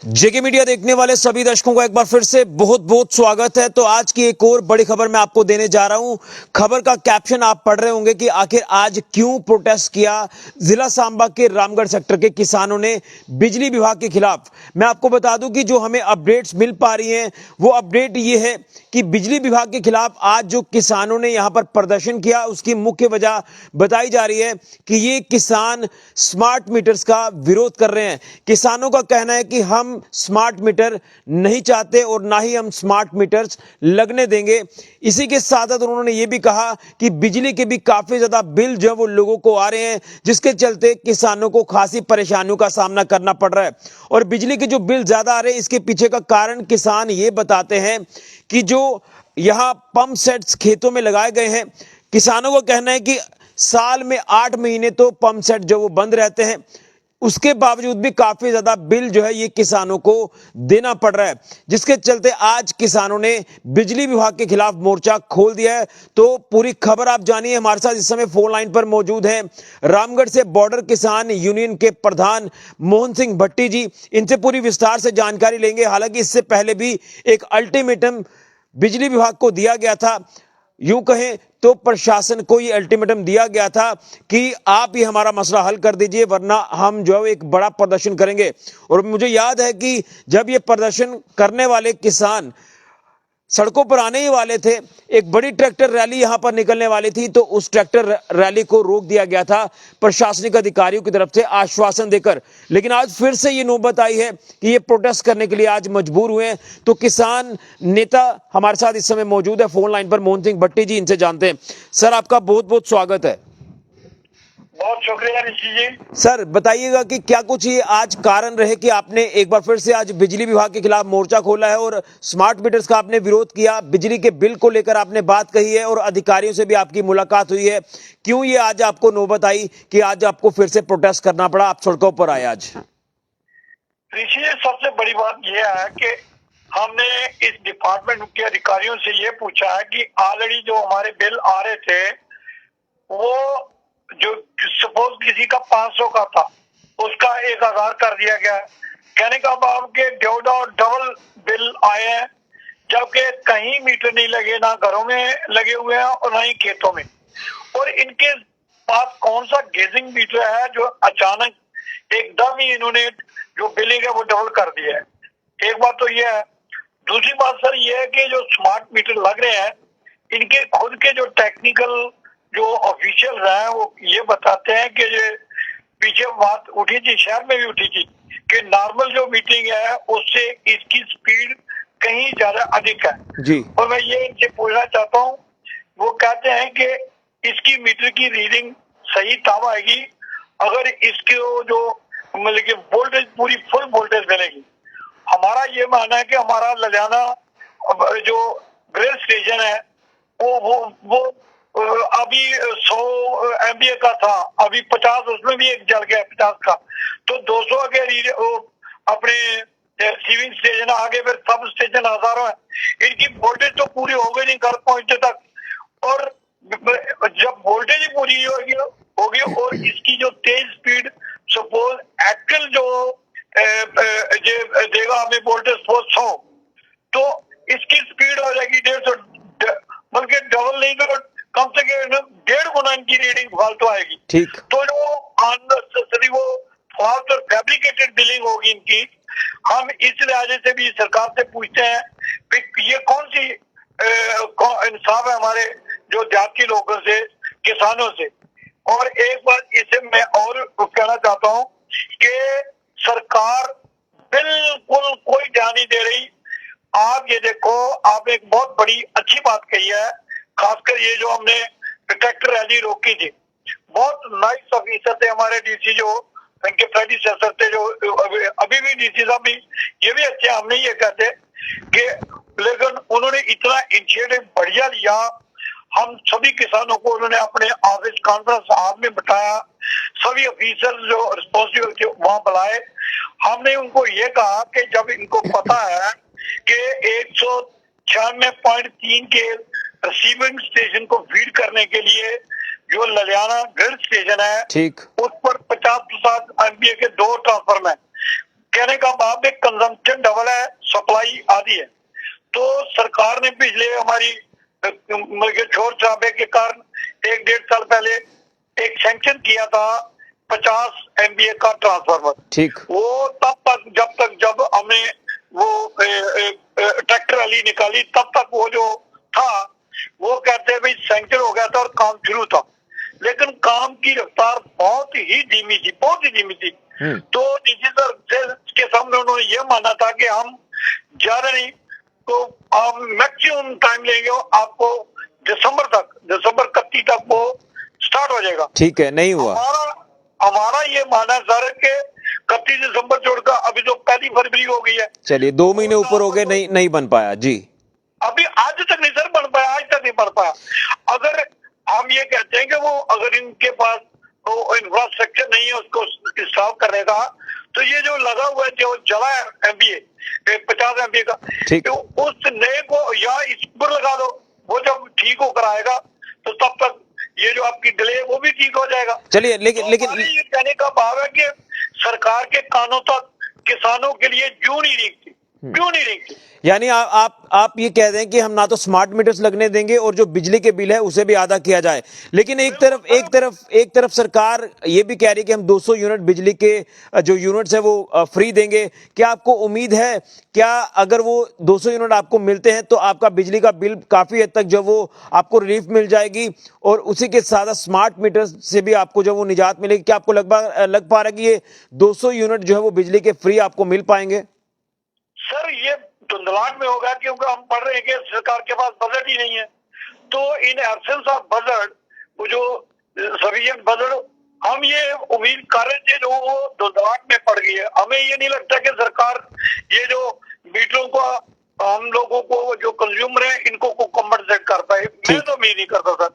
जेके media देखने वाले सभी दर्शकों का एक बार फिर से बहुत बहुत स्वागत है। तो आज की एक और बड़ी खबर मैं आपको देने जा रहा हूं। खबर का कैप्शन आप पढ़ रहे होंगे कि आखिर आज क्यों प्रोटेस्ट किया जिला सांबा के रामगढ़ सेक्टर के किसानों ने बिजली विभाग के खिलाफ। मैं आपको बता दूं कि जो हमें अपडेट्स मिल पा रही हैं वो अपडेट ये है कि बिजली विभाग के खिलाफ आज जो किसानों ने यहां पर प्रदर्शन किया उसकी मुख्य वजह बताई जा रही है कि ये किसान स्मार्ट मीटर्स का विरोध कर रहे हैं। किसानों का कहना है कि हम स्मार्ट मीटर नहीं चाहते और ना ही हम स्मार्ट मीटर्स लगने देंगे। इसी के साथ साथ उन्होंने ये भी कहा कि बिजली के भी काफी ज्यादा बिल जो वो लोगों को आ रहे हैं, जिसके चलते किसानों को खासी परेशानियों का सामना करना पड़ रहा है। और बिजली के जो बिल ज्यादा आ रहे हैं इसके पीछे का कारण किसान ये बताते हैं कि जो यहां पंप सेट्स खेतों में लगाए गए हैं, किसानों का कहना है कि साल में 8 महीने तो पंप सेट जो वो बंद रहते हैं, उसके बावजूद भी काफी ज्यादा बिल जो है ये किसानों को देना पड़ रहा है, जिसके चलते आज किसानों ने बिजली विभाग के खिलाफ मोर्चा खोल दिया है। तो पूरी खबर आप जानिए। हमारे साथ इस समय फोन लाइन पर मौजूद हैं रामगढ़ से बॉर्डर किसान यूनियन के प्रधान मोहन सिंह भट्टी जी। इनसे पूरी विस्तार से जानकारी लेंगे। हालांकि इससे पहले भी एक अल्टीमेटम बिजली विभाग को दिया गया था, यूं कहें तो प्रशासन को ये अल्टीमेटम दिया गया था कि आप ही हमारा मसला हल कर दीजिए वरना हम जो है एक बड़ा प्रदर्शन करेंगे। और मुझे याद है कि जब ये प्रदर्शन करने वाले किसान सड़कों पर आने ही वाले थे, एक बड़ी ट्रैक्टर रैली यहां पर निकलने वाली थी, तो उस ट्रैक्टर रैली को रोक दिया गया था प्रशासनिक अधिकारियों की तरफ से आश्वासन देकर। लेकिन आज फिर से ये नौबत आई है कि ये प्रोटेस्ट करने के लिए आज मजबूर हुए हैं। तो किसान नेता हमारे साथ इस समय मौजूद है फोन लाइन पर, मोहन सिंह भट्टी जी, इनसे जानते हैं। सर, आपका बहुत बहुत स्वागत है। बहुत शुक्रिया ऋषि जी। सर, बताइएगा कि क्या कुछ ये आज कारण रहे कि आपने एक बार फिर से आज बिजली विभाग के खिलाफ मोर्चा खोला है और स्मार्ट मीटर्स का आपने विरोध किया, बिजली के बिल को लेकर आपने बात कही है और अधिकारियों से भी आपकी मुलाकात हुई है। क्यों ये आज आपको नौबत आई कि आज आपको फिर से प्रोटेस्ट करना पड़ा, आप सड़कों पर आए आज? ऋषि जी, सबसे बड़ी बात यह है कि हमने इस डिपार्टमेंट के अधिकारियों से ये पूछा है कि ऑलरेडी जो हमारे बिल आ रहे थे वो जो सपोज किसी का 500 का था उसका 1000 कर दिया गया। कहने का भाव के डबल बिल आए हैं, जबकि कहीं मीटर नहीं लगे, ना घरों में लगे हुए हैं और ना ही खेतों में। और इनके पास कौन सा गेजिंग मीटर है जो अचानक एकदम ही इन्होंने जो बिलिंग है वो डबल कर दिया है। एक बात तो ये है। दूसरी बात सर ये है कि जो स्मार्ट मीटर लग रहे हैं इनके खुद के जो टेक्निकल जो ऑफिशियल हैं वो ये बताते हैं कि ये पीछे बात उठी थी, शहर में भी उठी थी, कि नॉर्मल जो मीटिंग है उससे इसकी स्पीड कहीं ज्यादा अधिक है जी। और मैं ये इनसे पूछना चाहता हूँ, वो कहते हैं कि इसकी मीटर की रीडिंग सही तब आएगी अगर इसके जो मतलब कि वोल्टेज पूरी फुल वोल्टेज मिलेगी। हमारा ये मानना है कि हमारा लुधियाना जो ग्रिड स्टेशन है वो अभी 100 MVA का था, अभी 50 उसमें भी एक जल गया 50 का, तो 200 के वो अपने रिसीविंग स्टेशन आगे फिर सब स्टेशन हजारों है। इनकी वोल्टेज तो पूरी हो गई नहीं घर पहुंचने तक, और जब वोल्टेज ही पूरी होगी और इसकी जो तेज स्पीड सपोज एक्चुअल जो देगा हमें वोल्टेज 100, तो इसकी स्पीड हो जाएगी 150, बल्कि डबल नहीं तो कम से कम 1.5 गुना इनकी रीडिंग फालतू आएगी। ठीक। तो जो अननेसेसरी वो फालतू और फैब्रिकेटेड बिलिंग होगी इनकी। हम इस लिहाजे से भी सरकार से पूछते हैं कि ये कौन सी इंसाफ है हमारे जो जाति लोगों से, किसानों से। और एक बात इसे मैं और कहना चाहता हूँ कि सरकार बिल्कुल कोई ध्यान नहीं दे रही। आप ये देखो, आपने एक बहुत बड़ी अच्छी बात कही है, खासकर ये जो हमने ट्रैक्टर रैली रोकी थी, बहुत नाइस ऑफिसर थे हमारे डीसी जो इनके प्रेडिसेसर थे, जो अभी भी डीसी साहब भी ये भी अच्छे। हमने ये कहते कि लेकिन उन्होंने इतना इनिशिएटिव बढ़िया लिया, हम सभी किसानों को उन्होंने अपने ऑफिस कॉन्फ्रेंस हॉल में बिठाया, सभी ऑफिसर जो रिस्पॉन्सिबल थे वहां बुलाए। हमने उनको ये कहा कि जब इनको पता है कि 196.3 के रिसीविंग स्टेशन को फीड करने के लिए जो लुधियाना ग्रिड स्टेशन है, ठीक, उस पर 50% MVA के 2 ट्रांसफार्मर कहने का भाव है कंजम्पशन डबल है, सप्लाई आधी है। तो सरकार ने पिछले हमारी शोर शराबे के कारण 1-1.5 साल पहले एक सैंक्शन किया था 50 MVA का ट्रांसफार्मर। ठीक। वो तब तक जब हमने वो ट्रैक्टर रैली निकाली तब तक वो जो था वो कहते हैं भाई सैंक्शन हो गया था और काम शुरू था, लेकिन काम की रफ्तार बहुत ही धीमी थी, बहुत ही धीमी थी। तो डीसी सर के सामने उन्होंने ये माना था कि हम ज्यादा नहीं तो आप मैक्सिमम टाइम लेंगे, आपको दिसंबर 31 तक वो स्टार्ट हो जाएगा। ठीक है, नहीं हुआ। हमारा ये माना सर के 31 दिसंबर छोड़कर अभी तो 1 फरवरी हो गई है। चलिए 2 महीने ऊपर हो गए, नहीं बन पाया जी। अभी आज तक नहीं सर बन पाया, आज तक नहीं बन पाया। अगर हम ये कहते हैं कि वो अगर इनके पास वो इंफ्रास्ट्रक्चर नहीं है उसको इंस्टॉल करने का, तो ये जो लगा हुआ है जो जला है MVA 50 MVA का, तो उस नए को या इस पर लगा दो, वो जब ठीक होकर आएगा तो तब तक ये जो आपकी डिले है वो भी ठीक हो जाएगा। चलिए लेकिन ये कहने का भाव है कि सरकार के कानों तक किसानों के लिए क्यों नहीं रेंगती, क्यों नहीं रेंगती। यानी आप ये कह रहे हैं कि हम ना तो स्मार्ट मीटर्स लगने देंगे और जो बिजली के बिल है उसे भी आधा किया जाए, लेकिन एक तरफ सरकार ये भी कह रही है कि हम 200 यूनिट बिजली के जो यूनिट्स है वो फ्री देंगे। क्या आपको उम्मीद है, क्या अगर वो 200 यूनिट आपको मिलते हैं तो आपका बिजली का बिल काफी हद तक जो वो आपको रिलीफ मिल जाएगी और उसी के साथ स्मार्ट मीटर से भी आपको जो वो निजात मिलेगी? क्या आपको लग पा रहा है कि ये 200 यूनिट जो है वो बिजली के फ्री आपको मिल पाएंगे? सर ये धुंधलाहट में होगा क्योंकि हम पढ़ रहे हैं कि सरकार के पास बजट ही नहीं है। तो इन एब्सेंस ऑफ बजट, वो जो सफिशिएंट बजट, हम ये उम्मीद कर रहे थे जो वो धुंधलाहट में पड़ गई है। हमें ये नहीं लगता कि सरकार ये जो मीटरों को हम लोगों को जो कंज्यूमर है इनको को कम्पनसेट कर पाए। मैं तो उम्मीद नहीं करता सर।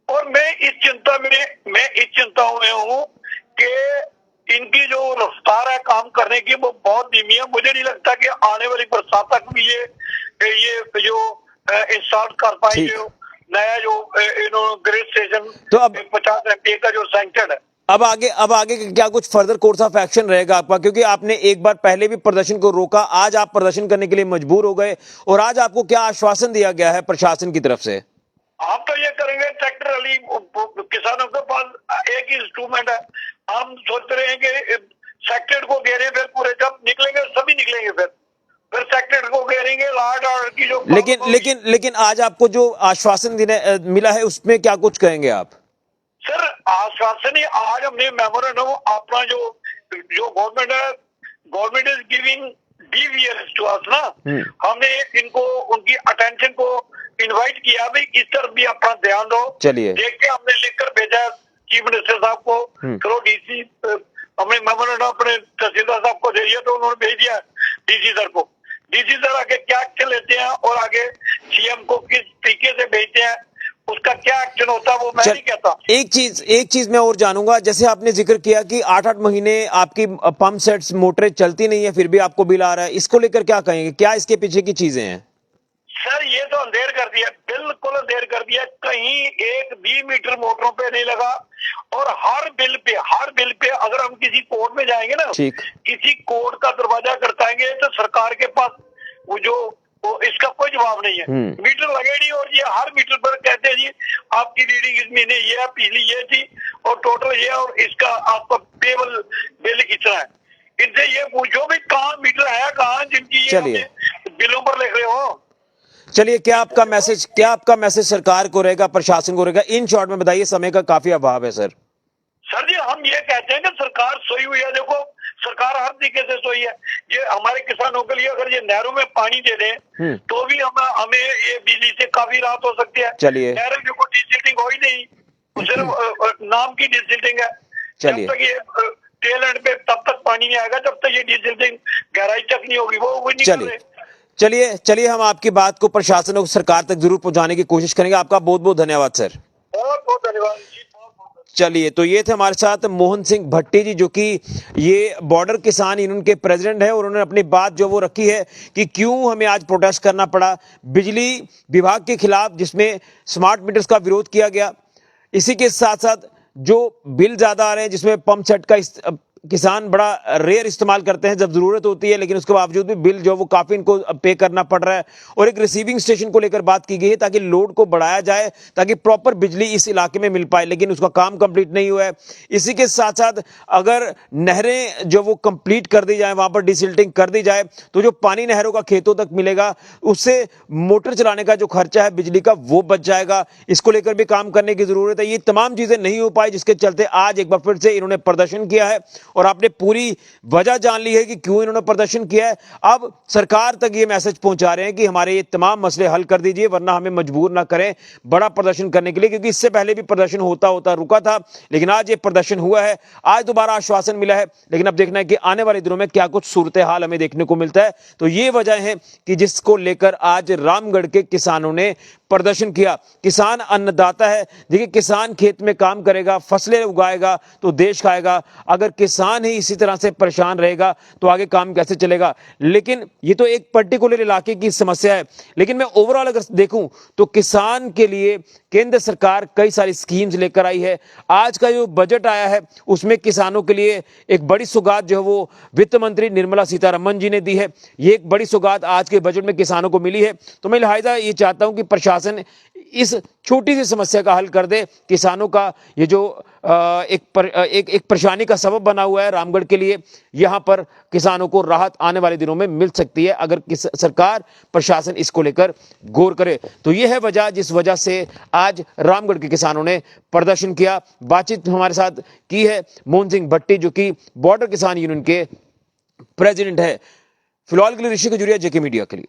और मैं इस चिंता में हूँ कि इनकी जो रफ्तार है काम करने की वो बहुत धीमी है। मुझे नहीं लगता कि आने वाली बरसात तक भी ये जो इंस्टॉल कर पाएंगे नया जो इन्होंने ग्रेड स्टेशन। तो अब 50 MVA का जो सैंक्शन है, अब आगे क्या कुछ फर्दर कोर्स ऑफ एक्शन रहेगा आपका? क्योंकि आपने एक बार पहले भी प्रदर्शन को रोका, आज आप प्रदर्शन करने के लिए मजबूर हो गए, और आज आपको क्या आश्वासन दिया गया है प्रशासन की तरफ से? हम तो ये करेंगे ट्रैक्टर रैली। किसानों के पास एक ही इंस्ट्रूमेंट है, हम सोच रहे हैं कि सेक्टर को घेरे, फिर पूरे जब निकलेंगे सभी निकलेंगे, फिर सेक्टर को घेरेंगे। लाट ऑर्डर की जो लेकिन आज आपको जो आश्वासन मिला है उसमें क्या कुछ कहेंगे आप? सर आश्वासन ही आज हमने मेमोरेंडम अपना जो गवर्नमेंट है, government is giving DVRs to us ना, हमने इनको उनकी अटेंशन को इनवाइट किया भाई इस तरफ भी अपना ध्यान दो। चलिए देख के हमने लिखकर भेजा चीफ मिनिस्टर साहब को, चलो DC हमने मेमोरेंडम अपने तहसीलदार साहब को दे दिया, तो उन्होंने भेज दिया DC सर को। DC सर आगे क्या एक्शन लेते हैं और आगे CM को किस तरीके से भेजते हैं, उसका क्या एक्शन होता है वो मैं नहीं कहता। एक चीज मैं और जानूंगा, जैसे आपने जिक्र किया कि 8-8 महीने आपकी पंप सेट्स मोटरें चलती नहीं है फिर भी आपको बिल आ रहा है, इसको लेकर क्या कहेंगे? क्या इसके पीछे की चीजें हैं? सर ये तो अंधेर कर दिया, बिल्कुल अंधेर कर दिया। कहीं एक भी मीटर मोटरों पे नहीं लगा, और हर बिल पे अगर हम किसी कोर्ट में जाएंगे ना, किसी कोर्ट का दरवाजा खटखटाएंगे तो सरकार के पास वो इसका कोई जवाब नहीं है। मीटर लगे नहीं, और ये हर मीटर पर कहते हैं जी आपकी रीडिंग इस महीने ये है, पिछली ये थी और टोटल ये, और इसका आपका पेबल बिल इतना है। इनसे ये पूछो भी कहाँ मीटर है, कहाँ जिनकी ये बिलों पर लिख रहे हो। चलिए क्या आपका मैसेज सरकार को रहेगा, प्रशासन को रहेगा? इन शॉर्ट में बताइए, समय का काफी अभाव है सर। सर जी हम ये कहते हैं कि सरकार सोई हुई है। देखो सरकार हर तरीके से सोई है। ये हमारे किसानों के लिए अगर ये नहरों में पानी दे दें तो भी हमें ये बिजली से काफी राहत हो सकती है। चलिए नहरों की कोई डिसिल्टिंग हो ही नहीं, सिर्फ नाम की डिसिल्टिंग है। जब तक ये टेल एंड पे तब तक पानी नहीं आएगा, जब तक ये डिसिल्टिंग गहराई तक नहीं होगी, वो नहीं कर रहे। चलिए हम आपकी बात को प्रशासन और सरकार तक जरूर पहुंचाने की कोशिश करेंगे। आपका बहुत बहुत धन्यवाद सर। बहुत बहुत धन्यवाद। चलिए, तो ये थे हमारे साथ मोहन सिंह भट्टी जी, जो कि ये बॉर्डर किसान यूनियन के प्रेसिडेंट है, और उन्होंने अपनी बात जो वो रखी है कि क्यों हमें आज प्रोटेस्ट करना पड़ा बिजली विभाग के खिलाफ, जिसमें स्मार्ट मीटर्स का विरोध किया गया। इसी के साथ साथ जो बिल ज्यादा आ रहे हैं, जिसमें पंप सेट का किसान बड़ा रेयर इस्तेमाल करते हैं जब जरूरत होती है, लेकिन उसके बावजूद भी बिल जो वो काफी इनको पे करना पड़ रहा है। और एक रिसीविंग स्टेशन को लेकर बात की गई है ताकि लोड को बढ़ाया जाए, ताकि प्रॉपर बिजली इस इलाके में मिल पाए, लेकिन उसका काम कंप्लीट नहीं हुआ है। इसी के साथ साथ अगर नहरें जो वो कंप्लीट कर दी जाए, वहां पर डिसिल्टिंग कर दी जाए, तो जो पानी नहरों का खेतों तक मिलेगा, उससे मोटर चलाने का जो खर्चा है बिजली का वो बच जाएगा। इसको लेकर भी काम करने की जरूरत है। ये तमाम चीजें नहीं हो पाई, जिसके चलते आज एक बार फिर से इन्होंने प्रदर्शन किया है और आपने पूरी वजह जान ली है कि क्यों इन्होंने प्रदर्शन किया है। अब सरकार तक ये मैसेज पहुंचा रहे हैं कि हमारे ये तमाम मसले हल कर दीजिए, वरना हमें मजबूर ना करें बड़ा प्रदर्शन करने के लिए, क्योंकि इससे पहले भी प्रदर्शन होता होता रुका था, लेकिन आज ये प्रदर्शन हुआ है। आज दोबारा आश्वासन मिला है, लेकिन अब देखना है कि आने वाले दिनों में क्या कुछ सूरत हाल हमें देखने को मिलता है। तो ये वजह है कि जिसको लेकर आज रामगढ़ के किसानों ने प्रदर्शन किया। किसान अन्नदाता है। देखिए, किसान खेत में काम करेगा, फसलें उगाएगा तो देश खाएगा। अगर किसान ही इसी तरह से परेशान रहेगा तो आगे काम कैसे चलेगा। लेकिन ये तो एक पर्टिकुलर इलाके की समस्या है, लेकिन मैं ओवरऑल अगर देखूं तो किसान के लिए केंद्र सरकार कई सारी स्कीम्स लेकर आई है। आज का जो बजट आया है उसमें किसानों के लिए एक बड़ी सौगात जो है वो वित्त मंत्री निर्मला सीतारमण जी ने दी है। ये एक बड़ी सौगात आज के बजट में किसानों को मिली है। तो मैं लिहाजा ये चाहता हूं कि प्रशासन इस छोटी सी समस्या का हल कर दे। किसानों का ये जो एक परेशानी का सबब बना हुआ है रामगढ़ के लिए, यहां पर किसानों को राहत आने वाले दिनों में मिल सकती है अगर सरकार प्रशासन इसको लेकर गौर करे। तो यह है वजह जिस वजह से आज रामगढ़ के किसानों ने प्रदर्शन किया। बातचीत हमारे साथ की है मोहन सिंह भट्टी, जो कि बॉर्डर किसान यूनियन के प्रेसिडेंट है। फिलहाल के लिए ऋषि खजुरिया, जेके मीडिया के लिए।